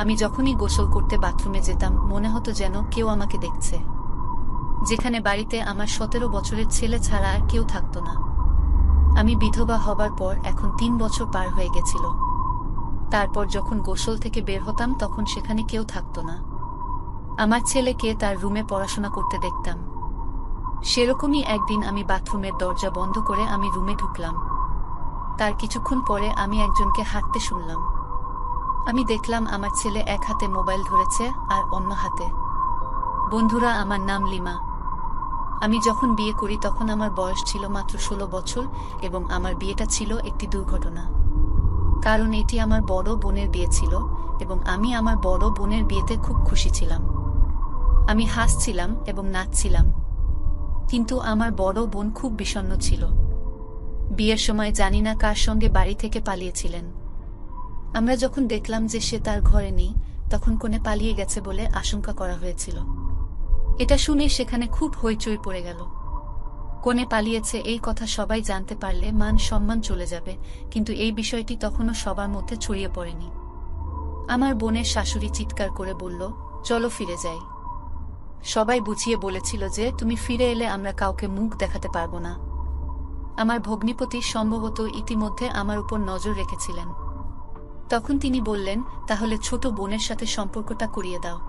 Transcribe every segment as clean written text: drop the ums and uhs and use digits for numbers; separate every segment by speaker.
Speaker 1: আমি যখনই গোসল করতে বাথরুমে যেতাম মনে হতো যেন কেউ আমাকে দেখছে। যেখানে বাড়িতে আমার 17 বছরের ছেলে ছাড়া আর কেউ থাকতো না। আমি বিধবা হবার পর এখন 3 বছর পার হয়ে গেছিল। তারপর যখন গোসল থেকে বের হতাম তখন সেখানে কেউ থাকতো না। আমার ছেলেকে তার রুমে পড়াশোনা করতে দেখতাম। সেরকমই একদিন আমি বাথরুমের দরজা বন্ধ করে আমি রুমে ঢুকলাম। তার কিছুক্ষণ পরে আমি একজনকে হাঁটতে শুনলাম। আমি দেখলাম আমার ছেলে এক হাতে মোবাইল ধরেছে আর অন্য হাতে। বন্ধুরা, আমার নাম লিমা। আমি যখন বিয়ে করি তখন আমার বয়স ছিল মাত্র 16 বছর এবং আমার বিয়েটা ছিল একটি দুর্ঘটনা। কারণ এটি আমার বড় বোনের বিয়ে ছিল এবং আমি আমার বড় বোনের বিয়েতে খুব খুশি ছিলাম। আমি হাসছিলাম এবং নাচছিলাম, কিন্তু আমার বড় বোন খুব বিষণ্ণ ছিল। বিয়ের সময় জানি না কার সঙ্গে বাড়ি থেকে পালিয়েছিলেন। আমরা যখন দেখলাম যে সে তার ঘরে নেই তখন কনে পালিয়ে গেছে বলে আশঙ্কা করা হয়েছিল। এটা শুনে সেখানে খুব হইচই পড়ে গেল। কনে পালিয়েছে এই কথা সবাই জানতে পারলে মান সম্মান চলে যাবে, কিন্তু এই বিষয়টি তখনও সবার মধ্যে ছড়িয়ে পড়েনি। আমার বোনের শাশুড়ি চিৎকার করে বলল, চলো ফিরে যাই। সবাই বুঝিয়ে বলেছিল যে তুমি ফিরে এলে আমরা কাউকে মুখ দেখাতে পারবো না। আমার ভগ্নিপতি সম্ভবত ইতিমধ্যে আমার উপর নজর রেখেছিলেন। তখন তিনি বললেন, তাহলে ছোট বোনের সাথে সম্পর্কটা করিয়ে দাও,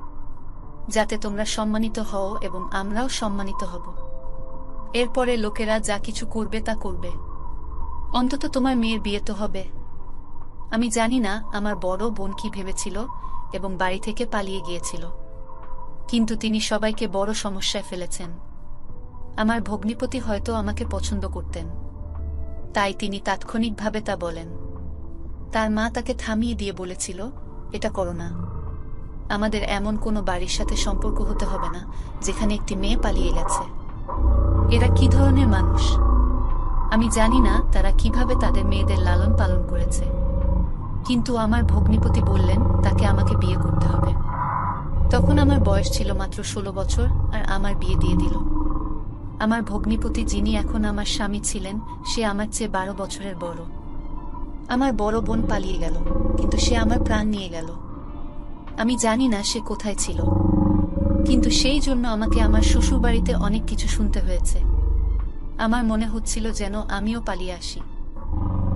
Speaker 1: যাতে তোমরা সম্মানিত হও এবং আমরাও সম্মানিত হব। এরপরে লোকেরা যা কিছু করবে তা করবে, অন্তত তোমার মেয়ের বিয়ে তো হবে। আমি জানি না আমার বড় বোন কি ভেবেছিল এবং বাড়ি থেকে পালিয়ে গিয়েছিল, কিন্তু তিনি সবাইকে বড় সমস্যায় ফেলেছেন। আমার ভগ্নিপতি হয়তো আমাকে পছন্দ করতেন, তাই তিনি তাৎক্ষণিকভাবে তা বলেন। তার মা তাকে থামিয়ে দিয়ে বলেছিল, এটা করো না। আমাদের এমন কোনো বাড়ির সাথে সম্পর্ক হতে হবে না যেখানে একটি মেয়ে পালিয়ে গেছে। এরা কি ধরনের মানুষ? আমি জানি না তারা কিভাবে তাদের মেয়েদের লালন পালন করেছে, কিন্তু আমার ভগ্নিপতি বললেন তাকে আমাকে বিয়ে করতে হবে। তখন আমার বয়স ছিল মাত্র 16 বছর আর আমার বিয়ে দিয়ে দিল। আমার ভগ্নিপতি, যিনি এখন আমার স্বামী ছিলেন, সে আমার চেয়ে 12 বছরের বড়। আমার বড় বোন পালিয়ে গেল, কিন্তু সে আমার প্রাণ নিয়ে গেল। আমি জানি না সে কোথায় ছিল, কিন্তু সেই জন্য আমাকে আমার শ্বশুরবাড়িতে অনেক কিছু শুনতে হয়েছে। আমার মনে হচ্ছিল যেন আমিও পালিয়ে আসি।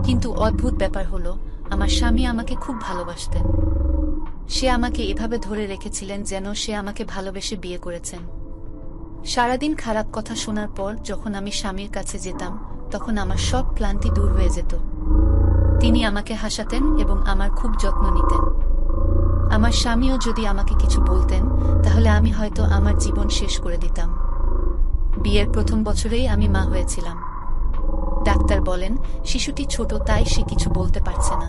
Speaker 1: কিন্তু অদ্ভুত ব্যাপার হলো, আমার স্বামী আমাকে খুব ভালোবাসতেন। সে আমাকে এভাবে ধরে রেখেছিলেন যেন সে আমাকে ভালোবেসে বিয়ে করেছেন। সারাদিন খারাপ কথা শোনার পর যখন আমি স্বামীর কাছে যেতাম তখন আমার সব ক্লান্তি দূর হয়ে যেত। তিনি আমাকে হাসাতেন এবং আমার খুব যত্ন নিতেন। আমার স্বামীও যদি আমাকে কিছু বলতেন তাহলে আমি হয়তো আমার জীবন শেষ করে দিতাম। বিয়ের প্রথম বছরেই আমি মা হয়েছিলাম। ডাক্তার বলেন শিশুটি ছোট, তাই সে কিছু বলতে পারছে না।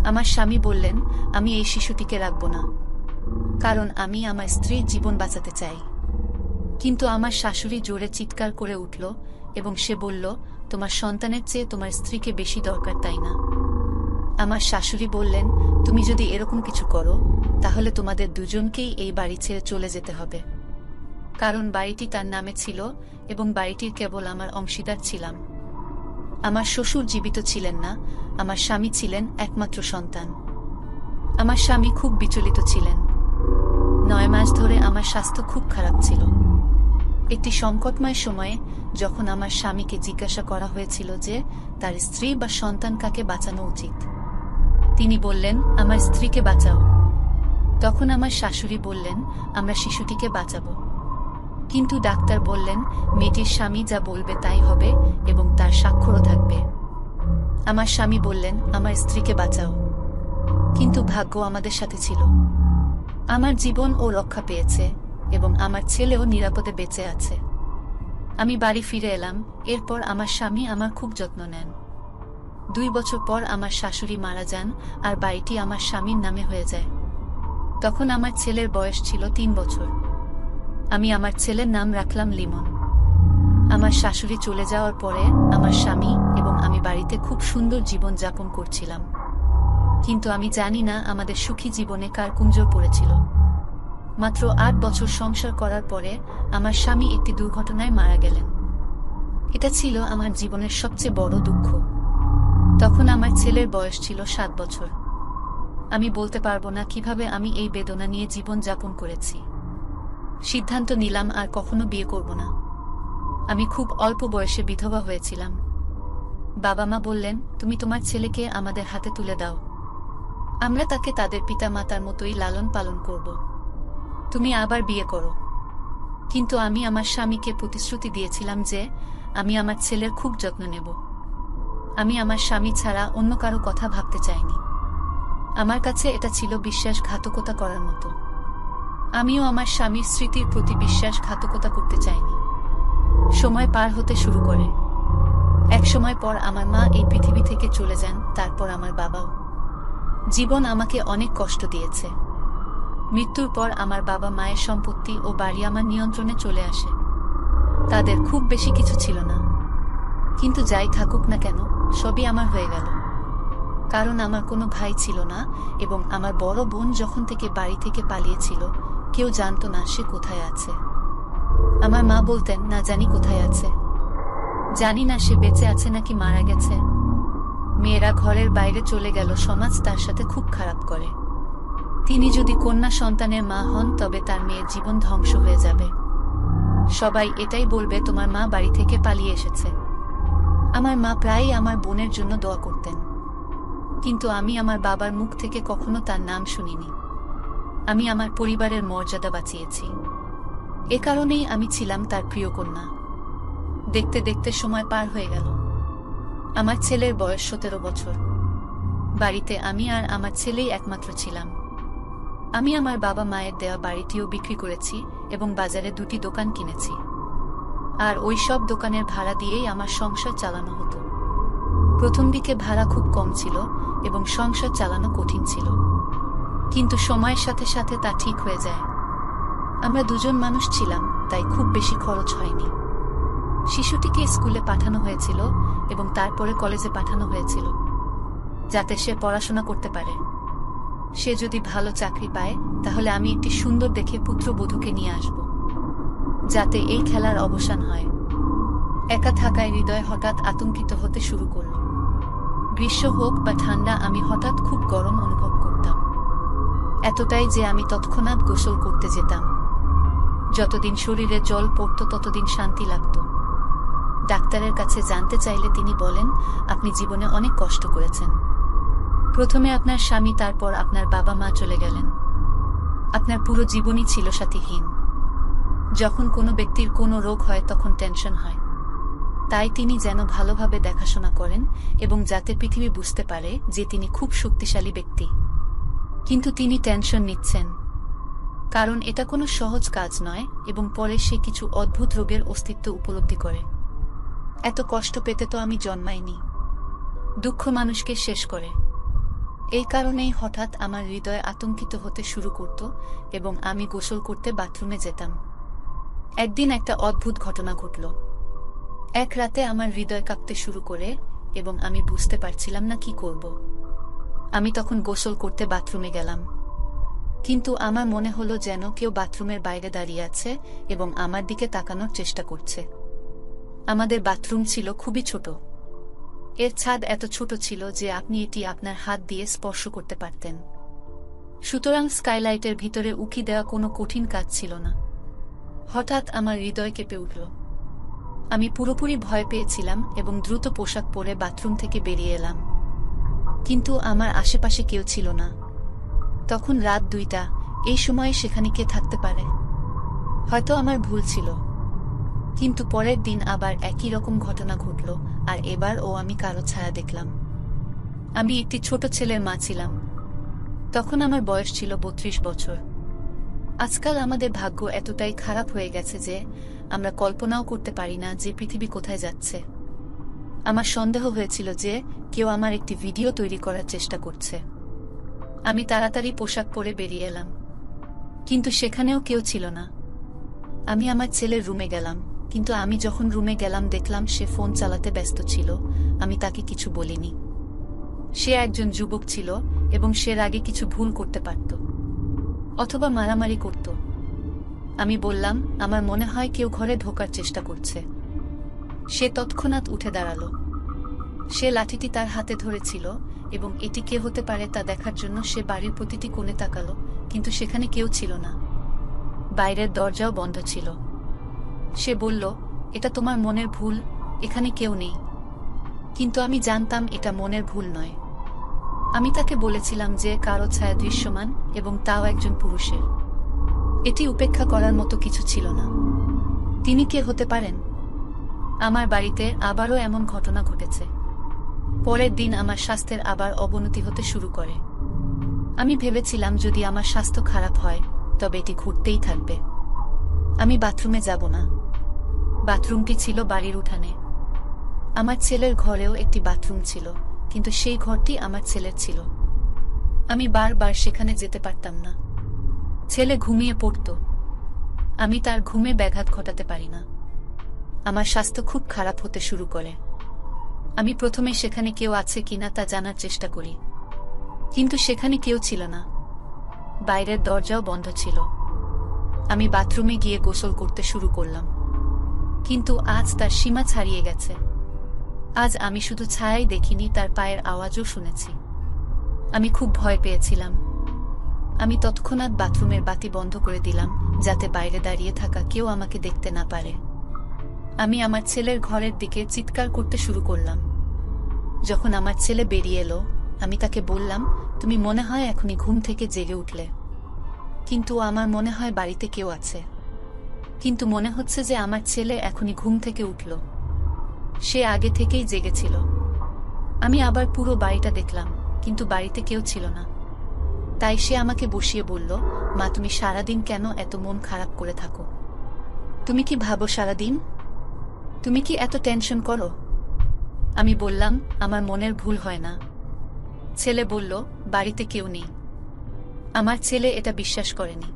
Speaker 1: আমার স্বামী বললেন, আমি এই শিশুটিকে রাখব না, কারণ আমি আমার স্ত্রীর জীবন বাঁচাতে চাই। কিন্তু আমার শাশুড়ি জোরে চিৎকার করে উঠল এবং সে বলল, তোমার সন্তানের চেয়ে তোমার স্ত্রীকে বেশি দরকার, তাই না? আমার শাশুড়ি বললেন, তুমি যদি এরকম কিছু করো তাহলে তোমাদের দুজনকেই এই বাড়ি ছেড়ে চলে যেতে হবে। কারণ বাড়িটি তার নামে ছিল এবং বাড়িটির কেবল আমার অংশীদার ছিলাম। আমার শ্বশুর জীবিত ছিলেন না, আমার স্বামী ছিলেন একমাত্র সন্তান। আমার স্বামী খুব বিচলিত ছিলেন। 9 মাস ধরে আমার স্বাস্থ্য খুব খারাপ ছিল। একটি সংকটময় সময়ে যখন আমার স্বামীকে জিজ্ঞাসা করা হয়েছিল যে তার স্ত্রী বা সন্তান কাকে বাঁচানো উচিত, তিনি বললেন, আমার স্ত্রীকে বাঁচাও। তখন আমার শাশুড়ি বললেন, আমরা শিশুটিকে বাঁচাবো। কিন্তু ডাক্তার বললেন, মেয়েটির স্বামী যা বলবে তাই হবে এবং তার স্বাক্ষরও থাকবে। আমার স্বামী বললেন, আমার স্ত্রীকে বাঁচাও। কিন্তু ভাগ্য আমাদের সাথে ছিল। আমার জীবন ও রক্ষা পেয়েছে এবং আমার ছেলেও নিরাপদে বেঁচে আছে। আমি বাড়ি ফিরে এলাম। এরপর আমার স্বামী আমার খুব যত্ন নেন। 2 বছর পর আমার শাশুড়ি মারা যান আর বাড়িটি আমার স্বামীর নামে হয়ে যায়। তখন আমার ছেলের বয়স ছিল 3 বছর। আমি আমার ছেলের নাম রাখলাম লিমন। আমার শাশুড়ি চলে যাওয়ার পরে আমার স্বামী এবং আমি বাড়িতে খুব সুন্দর জীবন যাপন করছিলাম, কিন্তু আমি জানি না আমাদের সুখী জীবনে কার কুঞ্জর পড়েছিল। মাত্র 8 বছর সংসার করার পরে আমার স্বামী একটি দুর্ঘটনায় মারা গেলেন। এটা ছিল আমার জীবনের সবচেয়ে বড় দুঃখ। তখন আমার ছেলের বয়স ছিল 7 বছর। আমি বলতে পারবো না কিভাবে আমি এই বেদনা নিয়ে জীবন যাপন করেছি। সিদ্ধান্ত নিলাম আর কখনো বিয়ে করব না। আমি খুব অল্প বয়সে বিধবা হয়েছিলাম। বাবা মা বললেন, তুমি তোমার ছেলেকে আমাদের হাতে তুলে দাও, আমরা তাকে তাদের পিতা মাতার মতোই লালন পালন করব। তুমি আবার বিয়ে করো। কিন্তু আমি আমার স্বামীকে প্রতিশ্রুতি দিয়েছিলাম যে আমি আমার ছেলের খুব যত্ন নেব। আমি আমার স্বামী ছাড়া অন্য কারো কথা ভাবতে চাইনি। আমার কাছে এটা ছিল বিশ্বাসঘাতকতা করার মতো। আমিও আমার স্বামীর স্মৃতির প্রতি বিশ্বাসঘাতকতা করতে চাইনি। সময় পার হতে শুরু করে। এক সময় পর আমার মা এই পৃথিবী থেকে চলে যান, তারপর আমার বাবাও। জীবন আমাকে অনেক কষ্ট দিয়েছে। মৃত্যুর পর আমার বাবা মায়ের সম্পত্তি ও বাড়ি আমার নিয়ন্ত্রণে চলে আসে। তাদের খুব বেশি কিছু ছিল না, কিন্তু যাই থাকুক না কেন সবই আমার হয়ে গেল। কারণ আমার কোনো ভাই ছিল না এবং আমার বড় বোন যখন থেকে বাড়ি থেকে পালিয়েছিল কেউ জানতো না সে কোথায় আছে। আমার মা বলতেন, না জানি কোথায় আছে, জানি না সে বেঁচে আছে নাকি মারা গেছে। মেয়েরা ঘরের বাইরে চলে গেল, সমাজ তার সাথে খুব খারাপ করে। তিনি যদি কন্যা সন্তানের মা হন তবে তার মেয়ের জীবন ধ্বংস হয়ে যাবে। সবাই এটাই বলবে, তোমার মা বাড়ি থেকে পালিয়ে এসেছে। আমার মা প্রায়ই আমার বোনের জন্য দোয়া করতেন, কিন্তু আমি আমার বাবার মুখ থেকে কখনো তার নাম শুনিনি। আমি আমার পরিবারের মর্যাদা বাঁচিয়েছি। এ কারণেই আমি ছিলাম তার প্রিয় কন্যা। দেখতে দেখতে সময় পার হয়ে গেল। আমার ছেলের বয়স 17 বছর। বাড়িতে আমি আর আমার ছেলেই একমাত্র ছিলাম। আমি আমার বাবা মায়ের দেওয়া বাড়িটিও বিক্রি করেছি এবং বাজারে 2টি দোকান কিনেছি। আর ওই সব দোকানের ভাড়া দিয়েই আমার সংসার চালানো হতো। প্রথম দিকে ভাড়া খুব কম ছিল এবং সংসার চালানো কঠিন ছিল, কিন্তু সময়ের সাথে সাথে তা ঠিক হয়ে যায়। আমরা দুজন মানুষ ছিলাম, তাই খুব বেশি খরচ হয়নি। শিশুটিকে স্কুলে পাঠানো হয়েছিল এবং তারপরে কলেজে পাঠানো হয়েছিল, যাতে সে পড়াশোনা করতে পারে। সে যদি ভালো চাকরি পায় তাহলে আমি একটি সুন্দর দেখে পুত্রবধূকে নিয়ে আসব, যাতে এই খেলার অবসান হয়। একা থাকায় হৃদয় হঠাৎ আতঙ্কিত হতে শুরু করল। গ্রীষ্ম হোক বা ঠান্ডা, আমি হঠাৎ খুব গরম অনুভব করতাম, এতটাই যে আমি তৎক্ষণাৎ গোসল করতে যেতাম। যতদিন শরীরে জল পড়ত ততদিন শান্তি লাগত। ডাক্তারের কাছে জানতে চাইলে তিনি বলেন, আপনি জীবনে অনেক কষ্ট করেছেন। প্রথমে আপনার স্বামী, তারপর আপনার বাবা মা চলে গেলেন। আপনার পুরো জীবনই ছিল সাথীহীন। যখন কোনো ব্যক্তির কোনো রোগ হয় তখন টেনশন হয়, তাই তিনি যেন ভালোভাবে দেখাশোনা করেন এবং যাতে পৃথিবী বুঝতে পারে যে তিনি খুব শক্তিশালী ব্যক্তি। কিন্তু তিনি টেনশন নিচ্ছেন, কারণ এটা কোনো সহজ কাজ নয় এবং পরে সে কিছু অদ্ভুত রোগের অস্তিত্ব উপলব্ধি করে। এত কষ্ট পেতে তো আমি জন্মাইনি। দুঃখ মানুষকে শেষ করে। এই কারণেই হঠাৎ আমার হৃদয় আতঙ্কিত হতে শুরু করত এবং আমি গোসল করতে বাথরুমে যেতাম। একদিন একটা অদ্ভুত ঘটনা ঘটল। এক রাতে আমার হৃদয় কাঁপতে শুরু করে এবং আমি বুঝতে পারছিলাম না কি করব। আমি তখন গোসল করতে বাথরুমে গেলাম, কিন্তু আমার মনে হলো যেন কেউ বাথরুমের বাইরে দাঁড়িয়ে আছে এবং আমার দিকে তাকানোর চেষ্টা করছে। আমাদের বাথরুম ছিল খুবই ছোট। এর ছাদ এত ছোট ছিল যে আপনি এটি আপনার হাত দিয়ে স্পর্শ করতে পারতেন। সুতরাং স্কাইলাইটের ভিতরে উঁকি দেওয়া কোনো কঠিন কাজ ছিল না। হঠাৎ আমার হৃদয় কেঁপে উঠল। আমি পুরোপুরি ভয় পেয়েছিলাম এবং দ্রুত পোশাক পরে বাথরুম থেকে বেরিয়ে এলাম, কিন্তু আমার আশেপাশে কেউ ছিল না। তখন রাত 2টা। এই সময়ে সেখানে কে থাকতে পারে? হয়তো আমার ভুল ছিল। কিন্তু পরের দিন আবার একই রকম ঘটনা ঘটল, আর এবার আমি কারো ছায়া দেখলাম। আমি একটি ছোট ছেলের মা ছিলাম। তখন আমার বয়স ছিল 32 বছর। আজকাল আমাদের ভাগ্য এতটাই খারাপ হয়ে গেছে যে আমরা কল্পনাও করতে পারি না যে পৃথিবী কোথায় যাচ্ছে। আমার সন্দেহ হয়েছিল যে কেউ আমার একটি ভিডিও তৈরি করার চেষ্টা করছে। আমি তাড়াতাড়ি পোশাক পরে বেরিয়ে এলাম, কিন্তু সেখানেও কেউ ছিল না। আমি আমার ছেলের রুমে গেলাম, কিন্তু আমি যখন রুমে গেলাম দেখলাম সে ফোন চালাতে ব্যস্ত ছিল। আমি তাকে কিছু বলিনি। সে একজন যুবক ছিল এবং সে রাগে কিছু ভুল করতে পারত, অথবা মারামারি করত। আমি বললাম, আমার মনে হয় কেউ ঘরে ঢোকার চেষ্টা করছে। সে তৎক্ষণাৎ উঠে দাঁড়ালো। সে লাঠিটি তার হাতে ধরেছিল এবং এটি কে হতে পারে তা দেখার জন্য সে বাড়ির প্রতিটি কোণে তাকালো, কিন্তু সেখানে কেউ ছিল না। বাইরের দরজাও বন্ধ ছিল। সে বলল, এটা তোমার মনের ভুল, এখানে কেউ নেই। কিন্তু আমি জানতাম এটা মনের ভুল নয়। আমি তাকে বলেছিলাম যে কারো ছায়া দৃশ্যমান, এবং তাও একজন পুরুষের। এটি উপেক্ষা করার মতো কিছু ছিল না। তিনি কে হতে পারেন? আমার বাড়িতে আবারও এমন ঘটনা ঘটেছে। পরের দিন আমার স্বাস্থ্যের আবার অবনতি হতে শুরু করে। আমি ভেবেছিলাম যদি আমার স্বাস্থ্য খারাপ হয় তবে এটি ঘুরতেই থাকবে। আমি বাথরুমে যাব না। বাথরুমটি ছিল বাড়ির উঠানে। আমার ছেলের ঘরেও একটি বাথরুম ছিল, কিন্তু সেই ঘরটি আমার ছেলের ছিল। আমি বারবার সেখানে যেতে পারতাম না। ছেলে ঘুমিয়ে পড়ত। আমি তার ঘুমে ব্যাঘাত ঘটাতে পারি না। আমার স্বাস্থ্য খুব খারাপ হতে শুরু করে। আমি প্রথমে সেখানে কেউ আছে কিনা তা জানার চেষ্টা করি, কিন্তু সেখানে কেউ ছিল না। বাইরের দরজাও বন্ধ ছিল। আমি বাথরুমে গিয়ে গোসল করতে শুরু করলাম, কিন্তু আজ তার সীমা ছাড়িয়ে গেছে। আজ আমি শুধু ছায়াই দেখিনি, তার পায়ের আওয়াজও শুনেছি। আমি খুব ভয় পেয়েছিলাম। আমি তৎক্ষণাৎ বাথরুমের বাতি বন্ধ করে দিলাম, যাতে বাইরে দাঁড়িয়ে থাকা কেউ আমাকে দেখতে না পারে। আমি আমার ছেলের ঘরের দিকে চিৎকার করতে শুরু করলাম। যখন আমার ছেলে বেরিয়ে এলো, আমি তাকে বললাম, তুমি মনে হয় এখনই ঘুম থেকে জেগে উঠলে। কিন্তু আমার মনে হয় বাড়িতে কেউ আছে। কিন্তু মনে হচ্ছে যে আমার ছেলে এখনই ঘুম থেকে উঠল। সে আগে থেকেই জেগেছিল। আমি আবার পুরো বাড়িটা দেখলাম, কিন্তু বাড়িতে কেউ ছিল না। তাই সে আমাকে বসিয়ে বলল, মা, তুমি সারাদিন কেন এত মন খারাপ করে থাকো? তুমি কি ভাবো সারাদিন? তুমি কি এত টেনশন করো? আমি বললাম, আমার মনের ভুল হয় না। ছেলে বলল, বাড়িতে কেউ নেই। আমার ছেলে এটা বিশ্বাস করেনি।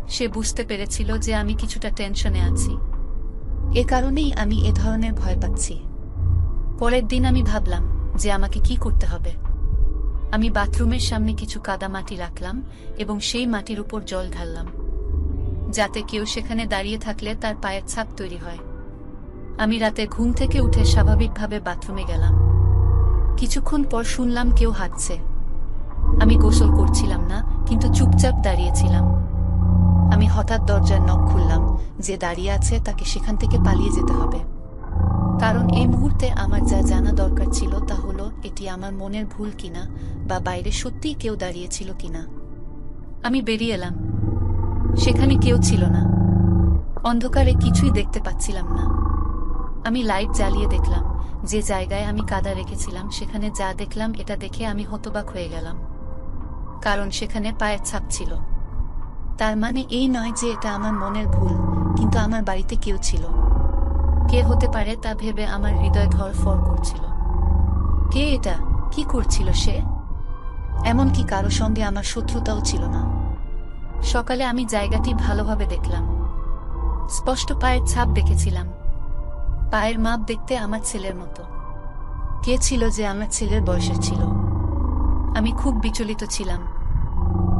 Speaker 1: সে বুঝতে পেরেছিল যে আমি কিছুটা টেনশনে আছি। এ কারণেই আমি এ ধরনের ভয় পাচ্ছি। পরের দিন আমি ভাবলাম যে আমাকে কি করতে হবে। আমি বাথরুমের সামনে কিছু কাদা মাটি রাখলাম এবং সেই মাটির উপর জল ঢাললাম, যাতে কেউ সেখানে দাঁড়িয়ে থাকলে তার পায়ের ছাপ তৈরি হয়। আমি রাতে ঘুম থেকে উঠে স্বাভাবিকভাবে বাথরুমে গেলাম। কিছুক্ষণ পর শুনলাম কেউ হাঁটছে। আমি গোসল করছিলাম না, কিন্তু চুপচাপ দাঁড়িয়েছিলাম। আমি হঠাৎ দরজার নখ খুললাম। যে দাঁড়িয়ে আছে তাকে সেখান থেকে পালিয়ে যেতে হবে, কারণ এই মুহূর্তে আমার যা জানা দরকার ছিল তা হলো এটি আমার মনের ভুল কিনা, বা বাইরে সত্যিই কেউ দাঁড়িয়েছিল কিনা। আমি বেরিয়ে এলাম। সেখানে কেউ ছিল না। অন্ধকারে কিছুই দেখতে পাচ্ছিলাম না। আমি লাইট জ্বালিয়ে দেখলাম। যে জায়গায় আমি কাদা রেখেছিলাম সেখানে যা দেখলাম এটা দেখে আমি হতবাক হয়ে গেলাম, কারণ সেখানে পায়ের ছাপ ছিল। তার মানে এই নয় যে এটা আমার মনের ভুল, কিন্তু আমার বাড়িতে কেউ ছিল। কে হতে পারে তা ভেবে আমার হৃদয় ধড়ফড় করছিল। কে এটা? কি করছিল সে? এমনকি কারো সঙ্গে আমার শত্রুতাও ছিল না। সকালে আমি জায়গাটি ভালোভাবে দেখলাম। স্পষ্ট পায়ের ছাপ দেখেছিলাম। পায়ের মাপ দেখতে আমার ছেলের মতো। কে ছিল যে আমার ছেলের বয়সের ছিল? আমি খুব বিচলিত ছিলাম।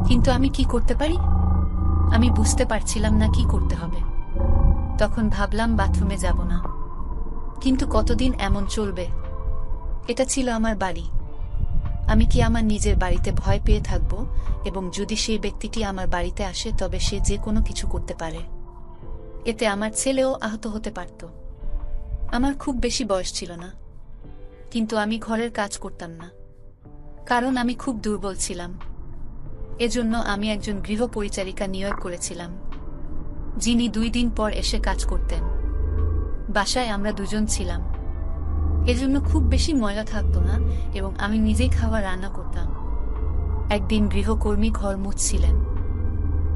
Speaker 1: কিন্তু আমি কি করতে পারি? আমি বুঝতে পারছিলাম না কি করতে হবে। তখন ভাবলাম বাথরুমে যাব না। কিন্তু কতদিন এমন চলবে? এটা ছিল আমার বাড়ি। আমি কি আমার নিজের বাড়িতে ভয় পেয়ে থাকব? এবং যদি সেই ব্যক্তিটি আমার বাড়িতে আসে তবে সে যে কোনো কিছু করতে পারে। এতে আমার ছেলেও আহত হতে পারত। আমার খুব বেশি বয়স ছিল না, কিন্তু আমি ঘরের কাজ করতাম না, কারণ আমি খুব দুর্বল ছিলাম। এজন্য আমি একজন গৃহ পরিচারিকা নিয়োগ করেছিলাম, যিনি 2 দিন পর এসে কাজ করতেন। বাসায় আমরা দুজন ছিলাম, এজন্য খুব বেশি ময়লা থাকতো না এবং আমি নিজেই খাবার রান্না করতাম। একদিন গৃহকর্মী ঘর মুছছিলেন।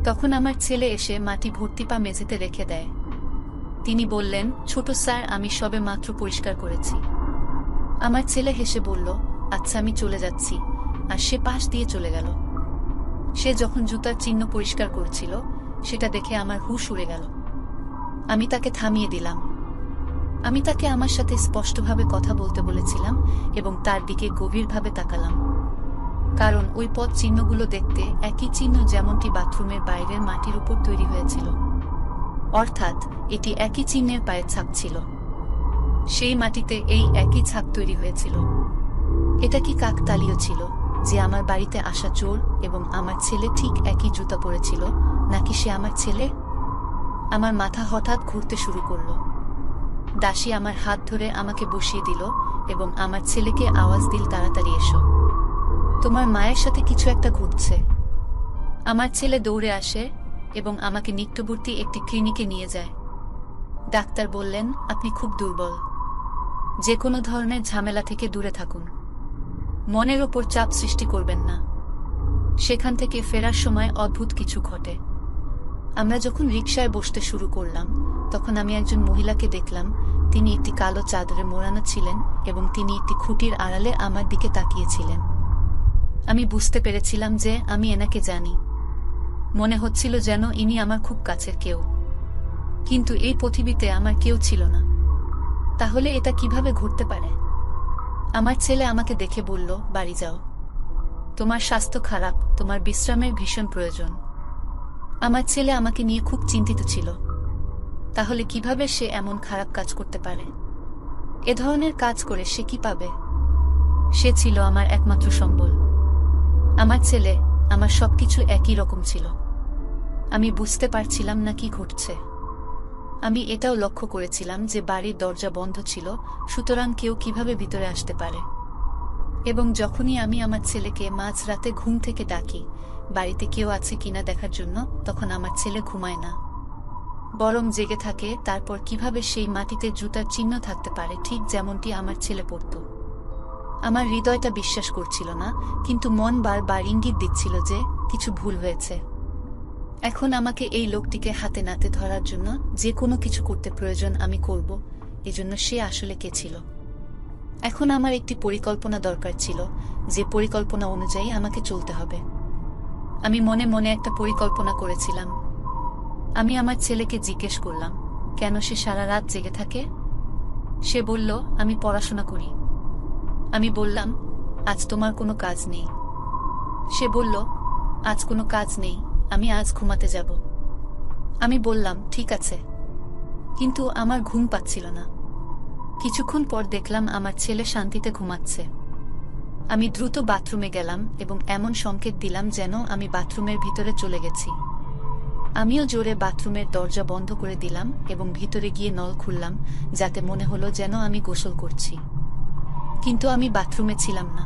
Speaker 1: তখন আমার ছেলে এসে মাটি ভর্তি পা মেঝেতে রেখে দেয়। তিনি বললেন, ছোট স্যার, আমি সবে মাত্র পরিষ্কার করেছি। আমার ছেলে হেসে বলল, আচ্ছা, আমি চলে যাচ্ছি, আর সে পাশ দিয়ে চলে গেল। সে যখন জুতার চিহ্ন পরিষ্কার করছিল সেটা দেখে আমার হুঁশ উড়ে গেল। আমি তাকে থামিয়ে দিলাম। আমি তাকে আমার সাথে স্পষ্টভাবে কথা বলতে বলেছিলাম এবং তার দিকে গভীরভাবে তাকালাম, কারণ ওই পথ চিহ্নগুলো দেখতে একই চিহ্ন যেমনটি বাথরুমের বাইরের মাটির উপর তৈরি হয়েছিল। অর্থাৎ এটি একই চিহ্নের পায়ের ছাপ ছিল। সেই মাটিতে এই একই ছাপ তৈরি হয়েছিল। এটা কি কাকতালীয় ছিল যে আমার বাড়িতে আসা চোর এবং আমার ছেলে ঠিক একই জুতা পরেছিল, নাকি সে আমার ছেলে? আমার মাথা হঠাৎ ঘুরতে শুরু করলো। দাসী আমার হাত ধরে আমাকে বসিয়ে দিল এবং আমার ছেলেকে আওয়াজ দিল, তাড়াতাড়ি এসো, তোমার মায়ের সাথে কিছু একটা ঘটছে। আমার ছেলে দৌড়ে আসে এবং আমাকে নিকটবর্তী একটি ক্লিনিকে নিয়ে যায়। ডাক্তার বললেন, আপনি খুব দুর্বল, যে কোনো ধরনের ঝামেলা থেকে দূরে থাকুন, মনের ওপর চাপ সৃষ্টি করবেন না। সেখান থেকে ফেরার সময় অদ্ভুত কিছু ঘটে। আমরা যখন রিকশায় বসতে শুরু করলাম, তখন আমি একজন মহিলাকে দেখলাম। তিনি একটি কালো চাদরে মোড়ানো ছিলেন এবং তিনি একটি খুঁটির আড়ালে আমার দিকে তাকিয়েছিলেন। আমি বুঝতে পেরেছিলাম যে আমি এনাকে জানি। মনে হচ্ছিল যেন ইনি আমার খুব কাছের কেউ, কিন্তু এই পৃথিবীতে আমার কেউ ছিল না। তাহলে এটা কিভাবে ঘটতে পারে? আমার ছেলে আমাকে দেখে বলল, বাড়ি যাও, তোমার স্বাস্থ্য খারাপ, তোমার বিশ্রামের ভীষণ প্রয়োজন। আমার ছেলে আমাকে নিয়ে খুব চিন্তিত ছিল। তাহলে কিভাবে সে এমন খারাপ কাজ করতে পারে? এ ধরনের কাজ করে সে কি পাবে? সে ছিল আমার একমাত্র সম্বল। আমার ছেলে, আমার সবকিছু একই রকম ছিল। আমি বুঝতে পারছিলাম না কি ঘটছে। আমি এটাও লক্ষ্য করেছিলাম যে বাড়ির দরজা বন্ধ ছিল, সুতরাং কেউ কিভাবে ভিতরে আসতে পারে। এবং যখনই আমি আমার ছেলেকে মাঝরাতে ঘুম থেকে ডাকি বাড়িতে কেউ আছে কিনা দেখার জন্য, তখন আমার ছেলে ঘুমায় না, বরং জেগে থাকে। তারপর কিভাবে সেই মাটিতে জুতার চিহ্ন থাকতে পারে, ঠিক যেমনটি আমার ছেলে পড়ত। আমার হৃদয়টা বিশ্বাস করছিল না, কিন্তু মন বারবার ইঙ্গিত দিচ্ছিল যে কিছু ভুল হয়েছে। এখন আমাকে এই লোকটিকে হাতে নাতে ধরার জন্য যে কোনো কিছু করতে প্রয়োজন আমি করব। এজন্য সে আসলে কে ছিল? এখন আমার একটি পরিকল্পনা দরকার ছিল, যে পরিকল্পনা অনুযায়ী আমাকে চলতে হবে। আমি মনে মনে একটা পরিকল্পনা করেছিলাম। আমি আমার ছেলেকে জিজ্ঞেস করলাম, কেন সে সারা রাত জেগে থাকে? সে বলল, আমি পড়াশোনা করি। আমি বললাম, আজ তোমার কোনো কাজ নেই? সে বলল, আজ কোনো কাজ নেই, আমি আজ ঘুমাতে যাব। আমি বললাম, ঠিক আছে, কিন্তু আমার ঘুম পাচ্ছিল না। কিছুক্ষণ পর দেখলাম আমার ছেলে শান্তিতে ঘুমাচ্ছে। আমি দ্রুত বাথরুমে গেলাম এবং এমন সংকেত দিলাম যেন আমি বাথরুমের ভিতরে চলে গেছি। আমিও জোরে বাথরুমের দরজা বন্ধ করে দিলাম এবং ভিতরে গিয়ে নল খুললাম, যাতে মনে হলো যেন আমি গোসল করছি। কিন্তু আমি বাথরুমে ছিলাম না,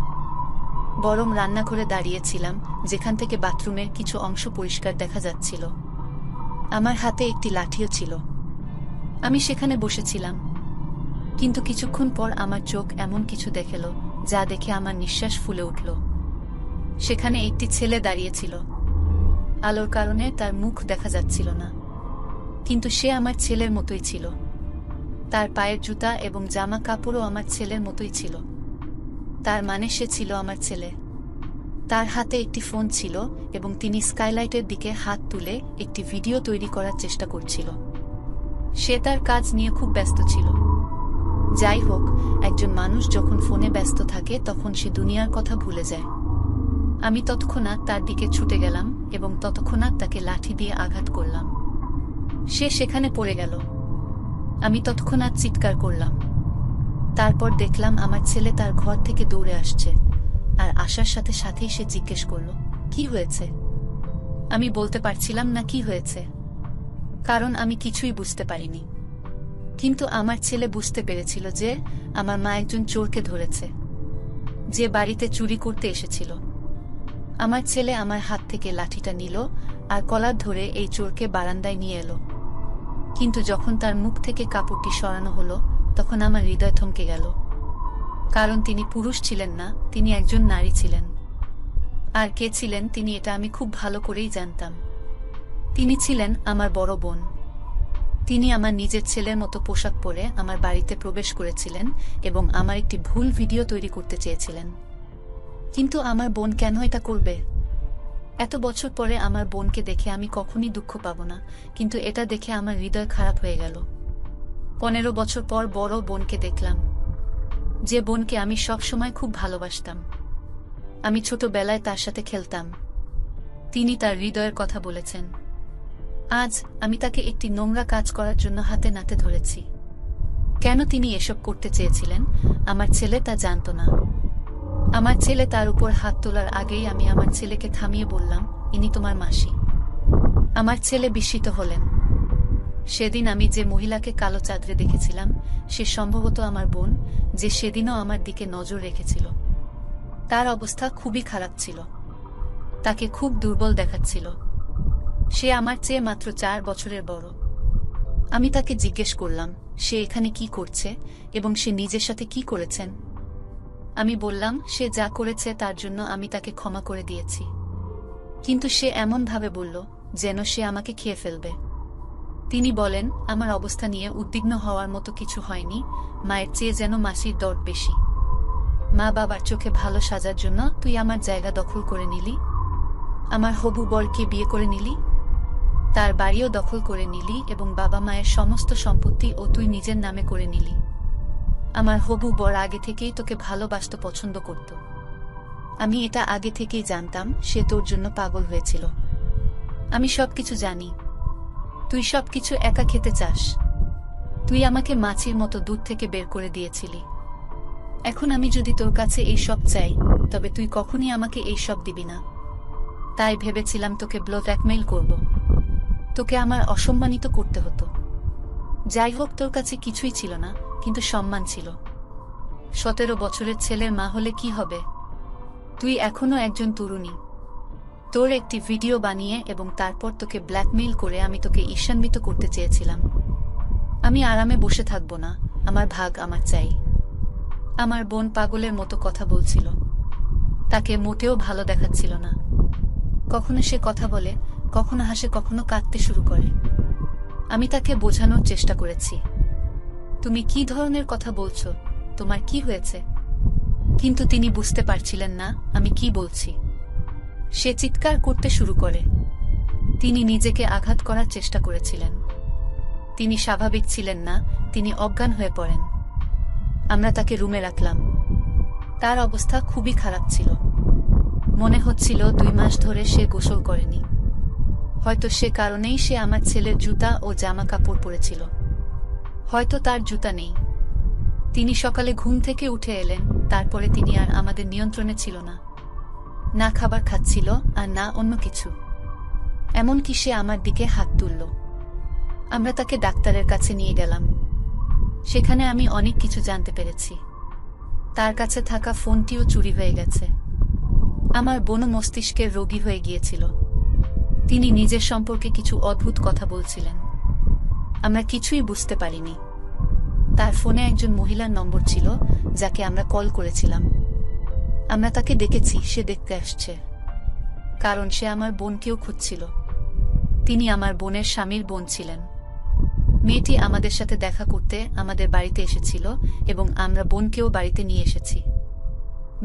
Speaker 1: বরং রান্নাঘরে দাঁড়িয়েছিলাম, যেখান থেকে বাথরুমের কিছু অংশ পরিষ্কার দেখা যাচ্ছিল। আমার হাতে একটি লাঠিও ছিল। আমি সেখানে বসেছিলাম, কিন্তু কিছুক্ষণ পর আমার চোখ এমন কিছু দেখল যা দেখে আমার নিঃশ্বাস ফুলে উঠল। সেখানে একটি ছেলে দাঁড়িয়েছিল। আলোর কারণে তার মুখ দেখা যাচ্ছিল না, কিন্তু সে আমার ছেলের মতোই ছিল। তার পায়ের জুতা এবং জামা কাপড়ও আমার ছেলের মতোই ছিল। তার মানে সে ছিল আমার ছেলে। তার হাতে একটি ফোন ছিল এবং তিনি স্কাইলাইটের দিকে হাত তুলে একটি ভিডিও তৈরি করার চেষ্টা করছিল। সে তার কাজ নিয়ে খুব ব্যস্ত ছিল। যাই হোক, একজন মানুষ যখন ফোনে ব্যস্ত থাকে তখন সে দুনিয়ার কথা ভুলে যায়। আমি তৎক্ষণাৎ তার দিকে ছুটে গেলাম এবং তৎক্ষণাৎ তাকে লাঠি দিয়ে আঘাত করলাম। সে সেখানে পড়ে গেল। আমি তৎক্ষণাৎ চিৎকার করলাম। তারপর দেখলাম আমার ছেলে তার ঘর থেকে দৌড়ে আসছে, আর আসার সাথে সাথেই সে জিজ্ঞেস করল, কি হয়েছে? আমি বলতে পারছিলাম না কি হয়েছে, কারণ আমি কিছুই বুঝতে পারিনি। কিন্তু আমার ছেলে বুঝতে পেরেছিল যে আমার মা একজন চোরকে ধরেছে, যে বাড়িতে চুরি করতে এসেছিল। আমার ছেলে আমার হাত থেকে লাঠিটা নিল আর কলার ধরে এই চোরকে বারান্দায় নিয়ে এলো। কিন্তু যখন তার মুখ থেকে কাপড়টি সরানো হলো, তখন আমার হৃদয় থমকে গেল। কারণ তিনি পুরুষ ছিলেন না, তিনি একজন নারী ছিলেন। আর কে ছিলেন তিনি, এটা আমি খুব ভালো করেই জানতাম। তিনি ছিলেন আমার বড় বোন। তিনি আমার নিজের ছেলের মতো পোশাক পরে আমার বাড়িতে প্রবেশ করেছিলেন এবং আমার একটি ভুল ভিডিও তৈরি করতে চেয়েছিলেন। কিন্তু আমার বোন কেন এটা করবে? এত বছর পরে আমার বোনকে দেখে আমি কখনই দুঃখ পাব না, কিন্তু এটা দেখে আমার হৃদয় খারাপ হয়ে গেল। 15 বছর পর বড় বোনকে দেখলাম, যে বোনকে আমি সব সময় খুব ভালোবাসতাম। আমি ছোটবেলায় তার সাথে খেলতাম। তিনি তার হৃদয়ের কথা বলেছেন। আজ আমি তাকে একটি নোংরা কাজ করার জন্য হাতে নাতে ধরেছি। কেন তিনি এসব করতে চেয়েছিলেন আমার ছেলে তা জানত না। আমার ছেলে তার উপর হাত তোলার আগেই আমি আমার ছেলেকে থামিয়ে বললাম, ইনি তোমার মাসি। আমার ছেলে বিস্মিত হলেন। সেদিন আমি যে মহিলাকে কালো চাদরে দেখেছিলাম সে সম্ভবত আমার বোন, যে সেদিনও আমার দিকে নজর রেখেছিল। তার অবস্থা খুবই খারাপ ছিল। তাকে খুব দুর্বল দেখাচ্ছিল। সে আমার চেয়ে মাত্র 4 বছরের বড়। আমি তাকে জিজ্ঞেস করলাম সে এখানে কি করছে এবং সে নিজের সাথে কি করেছেন। আমি বললাম সে যা করেছে তার জন্য আমি তাকে ক্ষমা করে দিয়েছি। কিন্তু সে এমনভাবে বলল যেন সে আমাকে খেয়ে ফেলবে। তিনি বলেন, আমার অবস্থা নিয়ে উদ্বিগ্ন হওয়ার মতো কিছু হয়নি, মায়ের চেয়ে যেন মাসির দর বেশি। মা বাবার চোখে ভালো সাজার জন্য তুই আমার জায়গা দখল করে নিলি, আমার হবু বরকে বিয়ে করে নিলি, তার বাড়িও দখল করে নিলি এবং বাবা মায়ের সমস্ত সম্পত্তি ও তুই নিজের নামে করে নিলি। আমার হবু বর আগে থেকেই তোকে ভালোবাসত, পছন্দ করত। আমি এটা আগে থেকেই জানতাম সে তোর জন্য পাগল হয়েছিল। আমি সবকিছু জানি। তুই সবকিছু একা খেতে চাস। তুই আমাকে মাছির মতো দূর থেকে বের করে দিয়েছিলি। এখন আমি যদি তোর কাছে এই সব চাই তবে তুই কখনই আমাকে এই সব দিবি না। তাই ভেবেছিলাম তোকে ব্ল্যাকমেইল করব, তোকে আমার অসম্মানিত করতে হতো। যাই হোক, তোর কাছে কিছুই ছিল না, কিন্তু সম্মান ছিল। 17 বছরের ছেলের মা হলে কি হবে? তুই এখনো একজন তরুণী। তোর একটি ভিডিও বানিয়ে এবং তারপর তোকে ব্ল্যাকমেইল করে আমি তোকে ঈর্ষান্বিত করতে চেয়েছিলাম। আমি আরামে বসে থাকবো না, আমার ভাগ আমার চাই। আমার বোন পাগলের মতো কথা বলছিল। তাকে মোটেও ভালো দেখাচ্ছিল না। কখনো সে কথা বলে, কখনো হাসে, কখনো কাঁদতে শুরু করে। আমি তাকে বোঝানোর চেষ্টা করেছি, তুমি কি ধরনের কথা বলছো, তোমার কি হয়েছে? কিন্তু তিনি বুঝতে পারছিলেন না আমি কি বলছি। সে চিৎকার করতে শুরু করে। তিনি নিজেকে আঘাত করার চেষ্টা করেছিলেন। তিনি স্বাভাবিক ছিলেন না, তিনি অজ্ঞান হয়ে পড়েন। আমরা তাকে রুমে রাখলাম। তার অবস্থা খুবই খারাপ ছিল। মনে হচ্ছিল 2 মাস ধরে সে গোসল করেনি। হয়তো সে কারণেই সে আমার ছেলের জুতা ও জামা কাপড় পরেছিল। হয়তো তার জুতা নেই। তিনি সকালে ঘুম থেকে উঠে এলেন, তারপরে তিনি আর আমাদের নিয়ন্ত্রণে ছিল না। না খাবার খাচ্ছিল আর না অন্য কিছু। এমনকি সে আমার দিকে হাত তুলল। আমরা তাকে ডাক্তারের কাছে নিয়ে গেলাম। সেখানে আমি অনেক কিছু জানতে পেরেছি। তার কাছে থাকা ফোনটিও চুরি হয়ে গেছে। আমার বোনও মস্তিষ্কের রোগী হয়ে গিয়েছিল। তিনি নিজের সম্পর্কে কিছু অদ্ভুত কথা বলছিলেন। আমরা কিছুই বুঝতে পারিনি। তার ফোনে একজন মহিলার নম্বর ছিল যাকে আমরা কল করেছিলাম। আমরা তাকে ডেকেছি, সে দেখতে আসছে। কারণ সে আমার বোনকেও খুঁজছিল। তিনি আমার বোনের স্বামীর বোন ছিলেন। মেয়েটি আমাদের সাথে দেখা করতে আমাদের বাড়িতে এসেছিল এবং আমরা বোনকেও বাড়িতে নিয়ে এসেছি।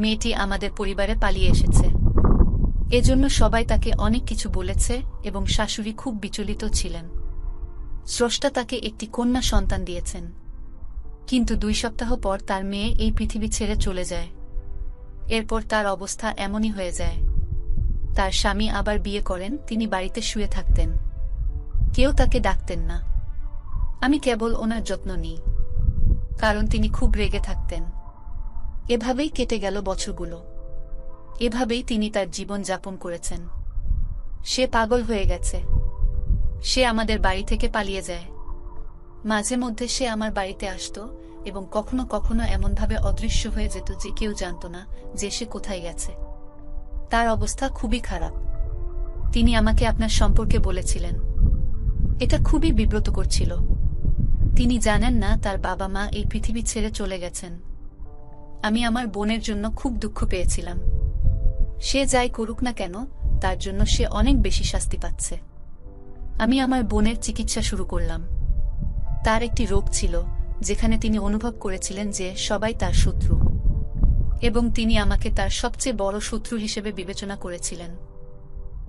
Speaker 1: মেয়েটি আমাদের পরিবারে পালিয়ে এসেছে। এজন্য সবাই তাকে অনেক কিছু বলেছে এবং শাশুড়ি খুব বিচলিত ছিলেন। স্রষ্টা তাকে একটি কন্যা সন্তান দিয়েছেন। কিন্তু 2 সপ্তাহ পর তার মেয়ে এই পৃথিবী ছেড়ে চলে যায়। এরপর তার অবস্থা এমনই হয়ে যায়। তার স্বামী আবার বিয়ে করেন। তিনি বাড়িতে শুয়ে থাকতেন। কেউ তাকে ডাকতেন না। আমি কেবল ওনার যত্ন নিই, কারণ তিনি খুব রেগে থাকতেন। এভাবেই কেটে গেল বছরগুলো। এভাবেই তিনি তার জীবন যাপন করেছেন। সে পাগল হয়ে গেছে। সে আমাদের বাড়ি থেকে পালিয়ে যায়। মাঝে মধ্যে সে আমার বাড়িতে আসতো এবং কখনো কখনো এমনভাবে অদৃশ্য হয়ে যেত যে কেউ জানত না যে সে কোথায় গেছে। তার অবস্থা খুবই খারাপ। তিনি আমাকে আপনার সম্পর্কে বলেছিলেন। এটা খুবই বিব্রত করছিল। তিনি জানেন না তার বাবা মা এই পৃথিবী ছেড়ে চলে গেছেন। আমি আমার বোনের জন্য খুব দুঃখ পেয়েছিলাম। সে যাই করুক না কেন, তার জন্য সে অনেক বেশি শাস্তি পাচ্ছে। আমি আমার বোনের চিকিৎসা শুরু করলাম। তার একটি রোগ ছিল যেখানে তিনি অনুভব করেছিলেন যে সবাই তার শত্রু, এবং তিনি আমাকে তার সবচেয়ে বড় শত্রু হিসেবে বিবেচনা করেছিলেন।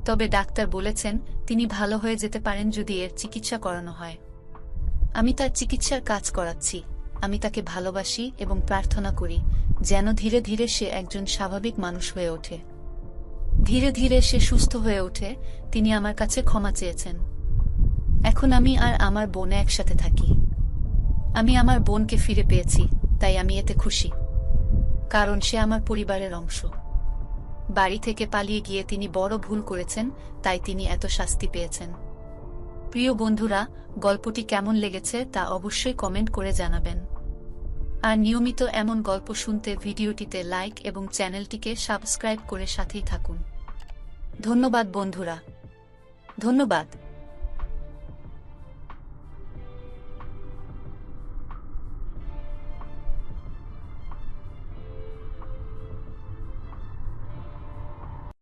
Speaker 1: তবে ডাক্তার বলেছেন তিনি ভালো হয়ে যেতে পারেন যদি এর চিকিৎসা করানো হয়। আমি তার চিকিৎসার কাজ করাচ্ছি। আমি তাকে ভালোবাসি এবং প্রার্থনা করি যেন ধীরে ধীরে সে একজন স্বাভাবিক মানুষ হয়ে ওঠে। ধীরে ধীরে সে সুস্থ হয়ে ওঠে। তিনি আমার কাছে ক্ষমা চেয়েছেন। এখন আমি আর আমার বোন একসাথে থাকি। আমি আমার বোনকে ফিরে পেয়েছি, তাই আমি এতে খুশি, কারণ সে আমার পরিবারের অংশ। বাড়ি থেকে পালিয়ে গিয়ে তিনি বড় ভুল করেছেন, তাই তিনি এত শাস্তি পেয়েছেন। প্রিয় বন্ধুরা, গল্পটি কেমন লেগেছে তা অবশ্যই কমেন্ট করে জানাবেন। আর নিয়মিত এমন গল্প শুনতে ভিডিওটিতে লাইক এবং চ্যানেলটিকে সাবস্ক্রাইব করে সাথেই থাকুন। ধন্যবাদ বন্ধুরা, ধন্যবাদ।